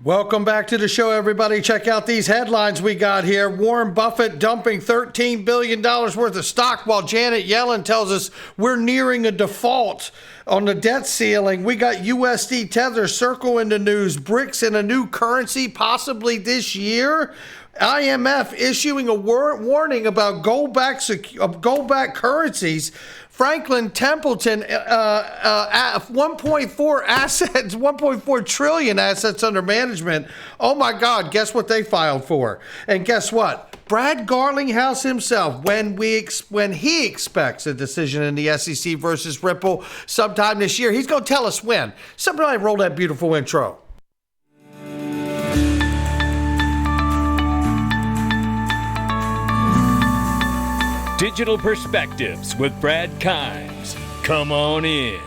Welcome back to the show, everybody. Check out these headlines we got here. Warren Buffett dumping $13 billion worth of stock while Janet Yellen tells us we're nearing a default on the debt ceiling. We got USD Tether Circle in the news. BRICS in a new currency possibly this year. IMF issuing a warning about gold-backed currencies. Franklin Templeton, 1.4 trillion assets under management. Oh my God, guess what they filed for? And guess what? Brad Garlinghouse himself, when he expects a decision in the SEC versus Ripple sometime this year, he's going to tell us when. Somebody roll that beautiful intro. Digital Perspectives with Brad Kimes. Come on in.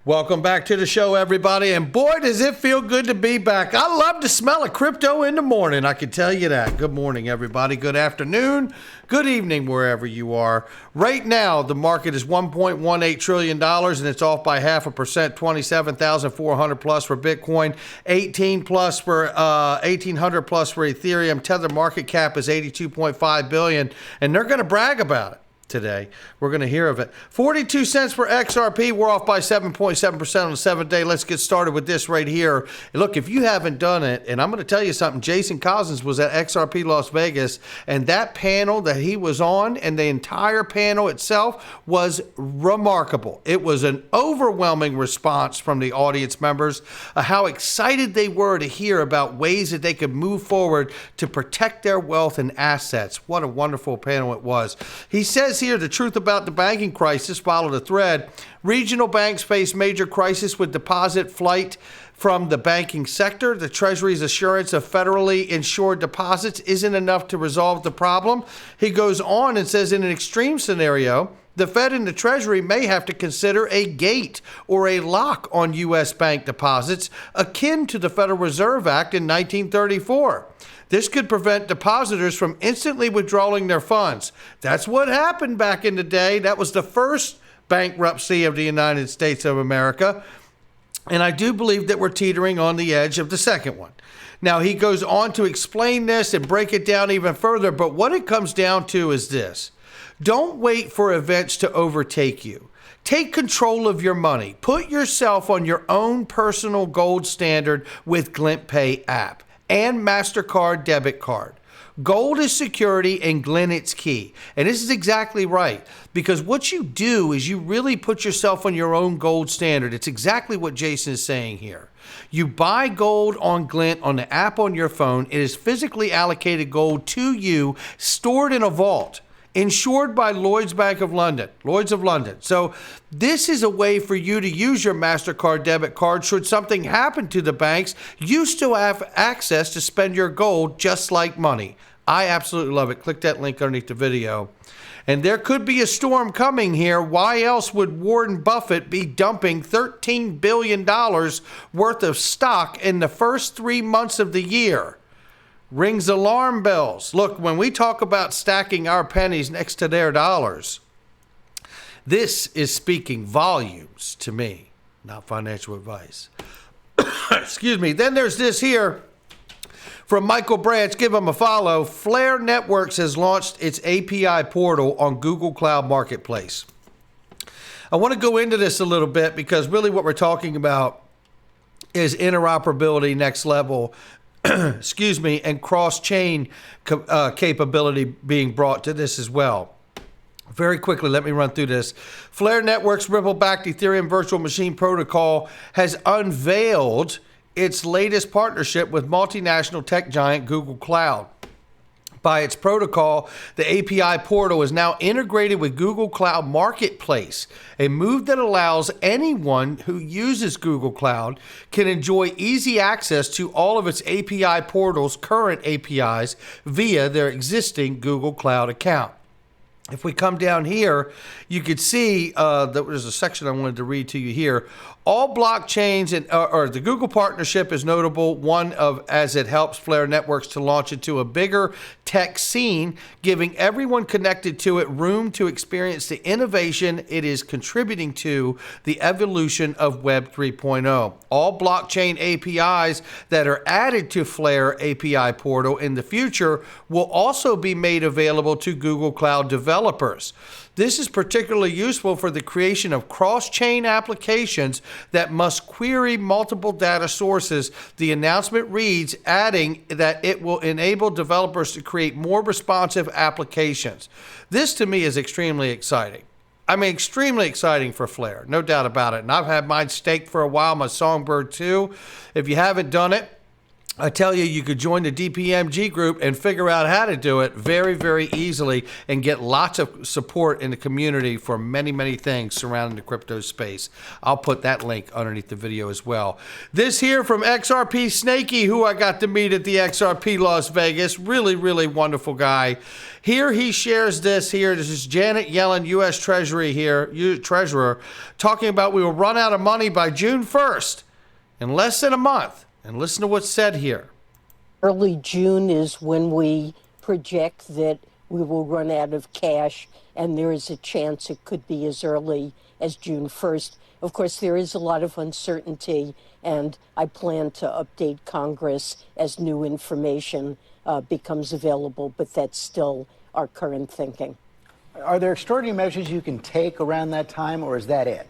Welcome back to the show, everybody. And boy, does it feel good to be back. I love the smell of crypto in the morning. I can tell you that. Good morning, everybody. Good afternoon. Good evening, wherever you are. Right now, the market is $1.18 trillion, and it's off by 0.5%, 27,400 plus for Bitcoin, 1800 plus for Ethereum. Tether market cap is 82.5 billion, and they're going to brag about it today. We're going to hear of it. 42 cents for XRP. We're off by 7.7% on the 7-day. Let's get started with this right here. Look, if you haven't done it, and I'm going to tell you something, Jason Cousins was at XRP Las Vegas, and that panel that he was on and the entire panel itself was remarkable. It was an overwhelming response from the audience members, how excited they were to hear about ways that they could move forward to protect their wealth and assets. What a wonderful panel it was. He says here the truth about the banking crisis, followed a thread. Regional banks face major crisis with deposit flight from the banking sector. The Treasury's assurance of federally insured deposits isn't enough to resolve the problem. He goes on and says in an extreme scenario, the Fed and the Treasury may have to consider a gate or a lock on U.S. bank deposits akin to the Federal Reserve Act in 1934. This could prevent depositors from instantly withdrawing their funds. That's what happened back in the day. That was the first bankruptcy of the United States of America. And I do believe that we're teetering on the edge of the second one. Now, he goes on to explain this and break it down even further. But what it comes down to is this. Don't wait for events to overtake you. Take control of your money. Put yourself on your own personal gold standard with GlintPay app and MasterCard debit card. Gold is security and Glint it's key. And this is exactly right. Because what you do is you really put yourself on your own gold standard. It's exactly what Jason is saying here. You buy gold on Glint on the app on your phone. It is physically allocated gold to you, stored in a vault, insured by Lloyd's of London. So this is a way for you to use your MasterCard debit card should something happen to the banks. You still have access to spend your gold just like money. I absolutely love it. Click that link underneath the video. And there could be a storm coming here. Why else would Warren Buffett be dumping $13 billion worth of stock in the first 3 months of the year? Rings alarm bells. Look, when we talk about stacking our pennies next to their dollars, this is speaking volumes to me, not financial advice. Excuse me. Then there's this here from Michael Branch. Give him a follow. Flare Networks has launched its API portal on Google Cloud Marketplace. I want to go into this a little bit because really what we're talking about is interoperability next level. Excuse me, and cross-chain capability being brought to this as well. Very quickly, let me run through this. Flare Networks' Ripple-backed Ethereum virtual machine protocol has unveiled its latest partnership with multinational tech giant Google Cloud. By its protocol, the API portal is now integrated with Google Cloud Marketplace, a move that allows anyone who uses Google Cloud can enjoy easy access to all of its API portal's current APIs via their existing Google Cloud account. If we come down here, you could see that there's a section I wanted to read to you here. All blockchains and or the Google partnership is notable, one of as it helps Flare Networks to launch into a bigger tech scene, giving everyone connected to it room to experience the innovation it is contributing to the evolution of Web 3.0. All blockchain APIs that are added to Flare API portal in the future will also be made available to Google Cloud developers. This is particularly useful for the creation of cross-chain applications that must query multiple data sources. The announcement reads, adding that it will enable developers to create more responsive applications. This to me is extremely exciting. I mean, extremely exciting for Flare, no doubt about it. And I've had mine staked for a while, my Songbird too. If you haven't done it, I tell you, you could join the DPMG group and figure out how to do it very, very easily and get lots of support in the community for many, many things surrounding the crypto space. I'll put that link underneath the video as well. This here from XRP Snakey, who I got to meet at the XRP Las Vegas. Really, really wonderful guy. Here he shares this here. This is Janet Yellen, U.S. Treasury here, Treasurer, talking about we will run out of money by June 1st in less than a month. And listen to what's said here. Early June is when we project that we will run out of cash, and there is a chance it could be as early as June 1st. Of course, there is a lot of uncertainty, and I plan to update Congress as new information becomes available, but that's still our current thinking. Are there extraordinary measures you can take around that time, or is that it?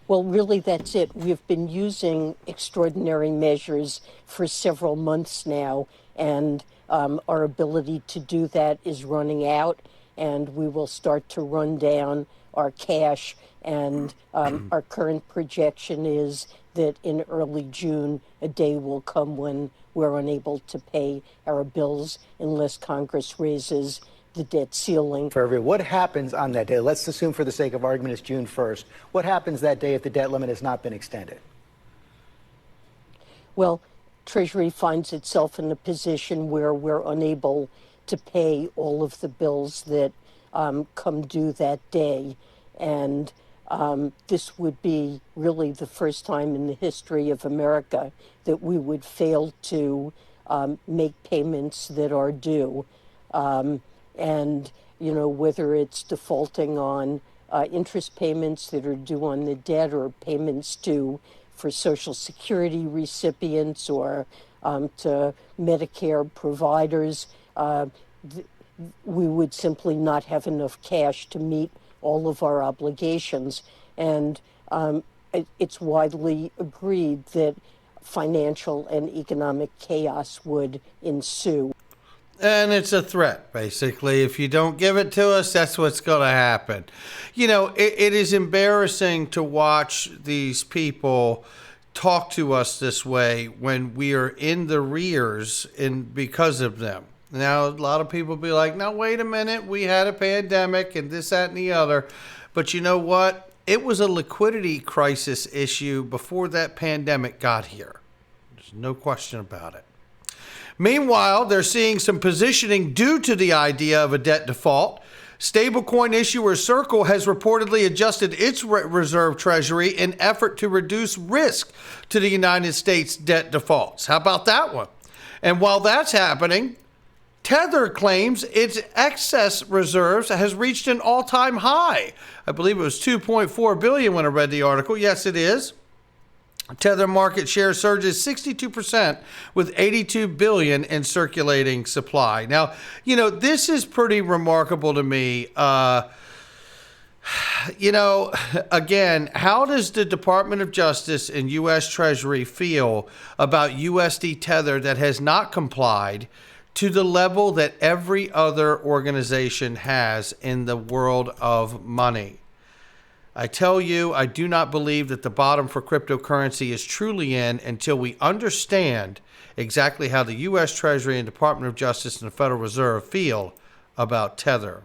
Well, really, that's it. We've been using extraordinary measures for several months now, and our ability to do that is running out, and we will start to run down our cash. And our current projection is that in early June, a day will come when we're unable to pay our bills unless Congress raises the debt ceiling. What happens on that day? Let's assume for the sake of argument it's June 1st. What happens that day if the debt limit has not been extended? Well, Treasury finds itself in a position where we're unable to pay all of the bills that come due that day. And this would be really the first time in the history of America that we would fail to make payments that are due. And, you know, whether it's defaulting on interest payments that are due on the debt or payments due for Social Security recipients or to Medicare providers, we would simply not have enough cash to meet all of our obligations. And it's widely agreed that financial and economic chaos would ensue. And it's a threat, basically. If you don't give it to us, that's what's going to happen. You know, it is embarrassing to watch these people talk to us this way when we are in the rears because of them. Now, a lot of people be like, now, wait a minute, we had a pandemic and this, that, and the other. But you know what? It was a liquidity crisis issue before that pandemic got here. There's no question about it. Meanwhile, they're seeing some positioning due to the idea of a debt default. Stablecoin issuer Circle has reportedly adjusted its reserve treasury in effort to reduce risk to the United States debt defaults. How about that one? And while that's happening, Tether claims its excess reserves has reached an all-time high. I believe it was 2.4 billion when I read the article. Yes, it is. Tether market share surges 62% with 82 billion in circulating supply. Now, you know, this is pretty remarkable to me. You know, again, how does the Department of Justice and U.S. Treasury feel about USD Tether that has not complied to the level that every other organization has in the world of money? I tell you, I do not believe that the bottom for cryptocurrency is truly in until we understand exactly how the U.S. Treasury and Department of Justice and the Federal Reserve feel about Tether.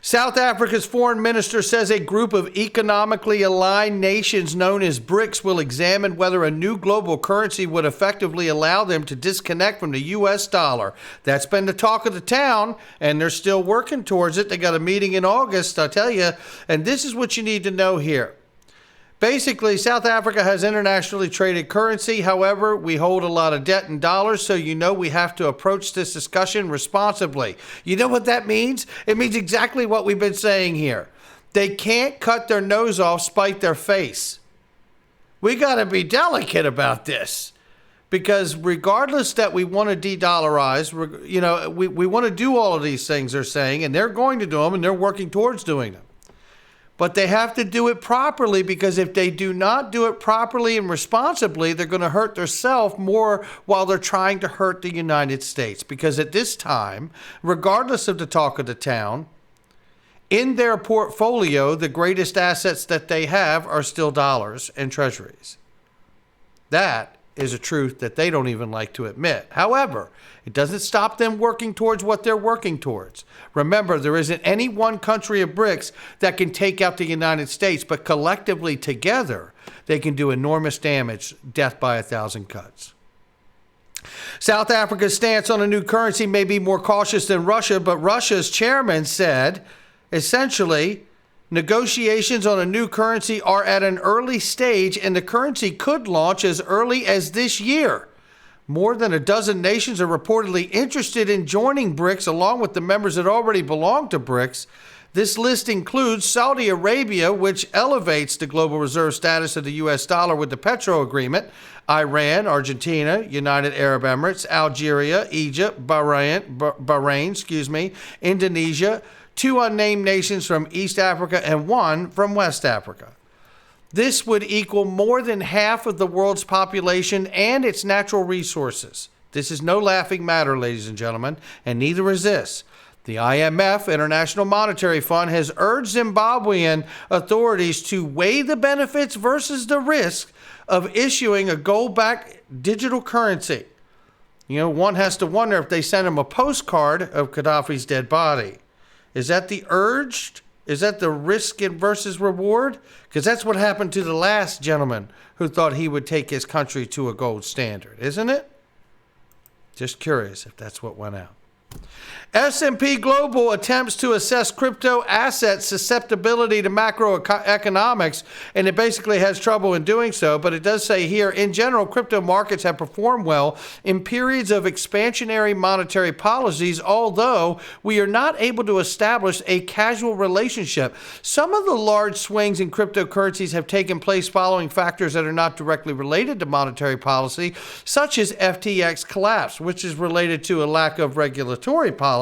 South Africa's foreign minister says a group of economically aligned nations known as BRICS will examine whether a new global currency would effectively allow them to disconnect from the U.S. dollar. That's been the talk of the town, and they're still working towards it. They got a meeting in August, I'll tell you, and this is what you need to know here. Basically, South Africa has internationally traded currency. However, we hold a lot of debt in dollars, so you know we have to approach this discussion responsibly. You know what that means? It means exactly what we've been saying here. They can't cut their nose off, spite their face. We got to be delicate about this, because regardless that we want to de-dollarize, we want to do all of these things they're saying, and they're going to do them, and they're working towards doing them. But they have to do it properly, because if they do not do it properly and responsibly, they're going to hurt themselves more while they're trying to hurt the United States. Because at this time, regardless of the talk of the town, in their portfolio, the greatest assets that they have are still dollars and treasuries. That is a truth that they don't even like to admit. However, it doesn't stop them working towards what they're working towards. Remember, there isn't any one country of BRICS that can take out the United States, but collectively together, they can do enormous damage, death by 1,000 cuts. South Africa's stance on a new currency may be more cautious than Russia, but Russia's chairman said, essentially, negotiations on a new currency are at an early stage, and the currency could launch as early as this year. More than a dozen nations are reportedly interested in joining BRICS, along with the members that already belong to BRICS. This list includes Saudi Arabia, which elevates the global reserve status of the U.S. dollar with the Petro Agreement, Iran, Argentina, United Arab Emirates, Algeria, Egypt, Bahrain, Indonesia, 2 unnamed nations from East Africa, and 1 from West Africa. This would equal more than half of the world's population and its natural resources. This is no laughing matter, ladies and gentlemen, and neither is this. The IMF, International Monetary Fund, has urged Zimbabwean authorities to weigh the benefits versus the risk of issuing a gold-backed digital currency. One has to wonder if they sent him a postcard of Gaddafi's dead body. Is that the urged? Is that the risk versus reward? Because that's what happened to the last gentleman who thought he would take his country to a gold standard, isn't it? Just curious if that's what went out. S&P Global attempts to assess crypto assets' susceptibility to macroeconomics, and it basically has trouble in doing so, but it does say here, in general, crypto markets have performed well in periods of expansionary monetary policies, although we are not able to establish a causal relationship. Some of the large swings in cryptocurrencies have taken place following factors that are not directly related to monetary policy, such as FTX collapse, which is related to a lack of regulatory policy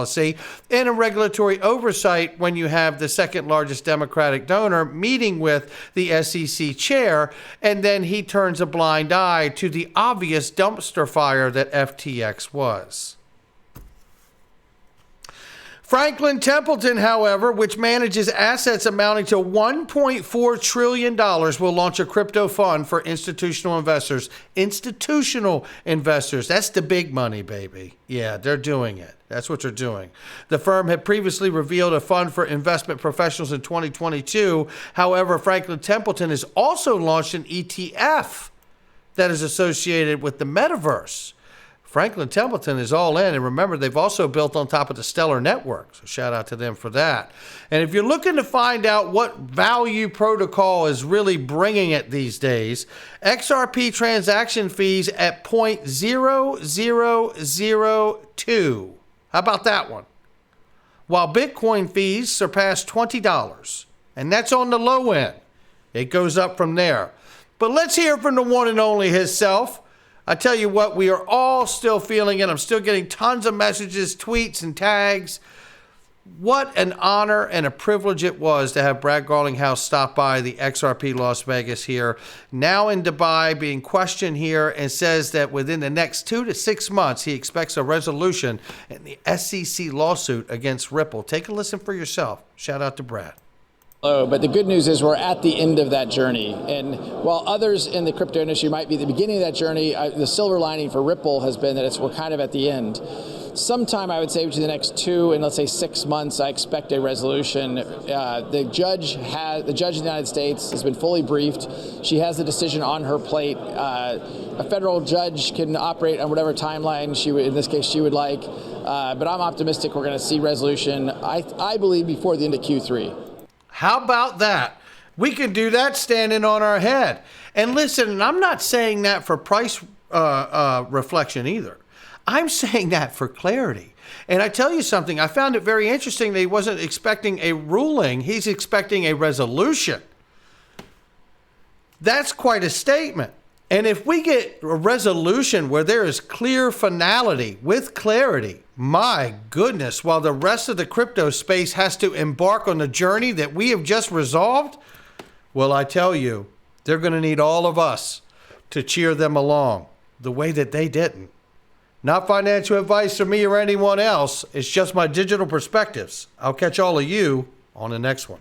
and a regulatory oversight when you have the second largest Democratic donor meeting with the SEC chair, and then he turns a blind eye to the obvious dumpster fire that FTX was. Franklin Templeton, however, which manages assets amounting to $1.4 trillion, will launch a crypto fund for institutional investors. Institutional investors. That's the big money, baby. Yeah, they're doing it. That's what they're doing. The firm had previously revealed a fund for investment professionals in 2022. However, Franklin Templeton has also launched an ETF that is associated with the metaverse. Franklin Templeton is all in, and remember, they've also built on top of the Stellar Network, so shout out to them for that. And if you're looking to find out what value protocol is really bringing it these days, XRP transaction fees at 0.0002. How about that one? While Bitcoin fees surpass $20, and that's on the low end. It goes up from there. But let's hear from the one and only himself. I tell you what, we are all still feeling it. I'm still getting tons of messages, tweets, and tags. What an honor and a privilege it was to have Brad Garlinghouse stop by the XRP Las Vegas here, now in Dubai, being questioned here, and says that within the next 2 to 6 months, he expects a resolution in the SEC lawsuit against Ripple. Take a listen for yourself. Shout out to Brad. But the good news is we're at the end of that journey. And while others in the crypto industry might be at the beginning of that journey, the silver lining for Ripple has been that we're kind of at the end. sometime, I would say, between the next 2 and let's say 6 months, I expect a resolution. The judge in the United States has been fully briefed. She has the decision on her plate. A federal judge can operate on whatever timeline in this case, she would like. But I'm optimistic we're going to see resolution, I believe, before the end of Q3. How about that? We can do that standing on our head. And listen, and I'm not saying that for price reflection either. I'm saying that for clarity. And I tell you something, I found it very interesting that he wasn't expecting a ruling. He's expecting a resolution. That's quite a statement. And if we get a resolution where there is clear finality with clarity, my goodness, while the rest of the crypto space has to embark on the journey that we have just resolved, well, I tell you, they're going to need all of us to cheer them along the way that they didn't. Not financial advice from me or anyone else. It's just my digital perspectives. I'll catch all of you on the next one.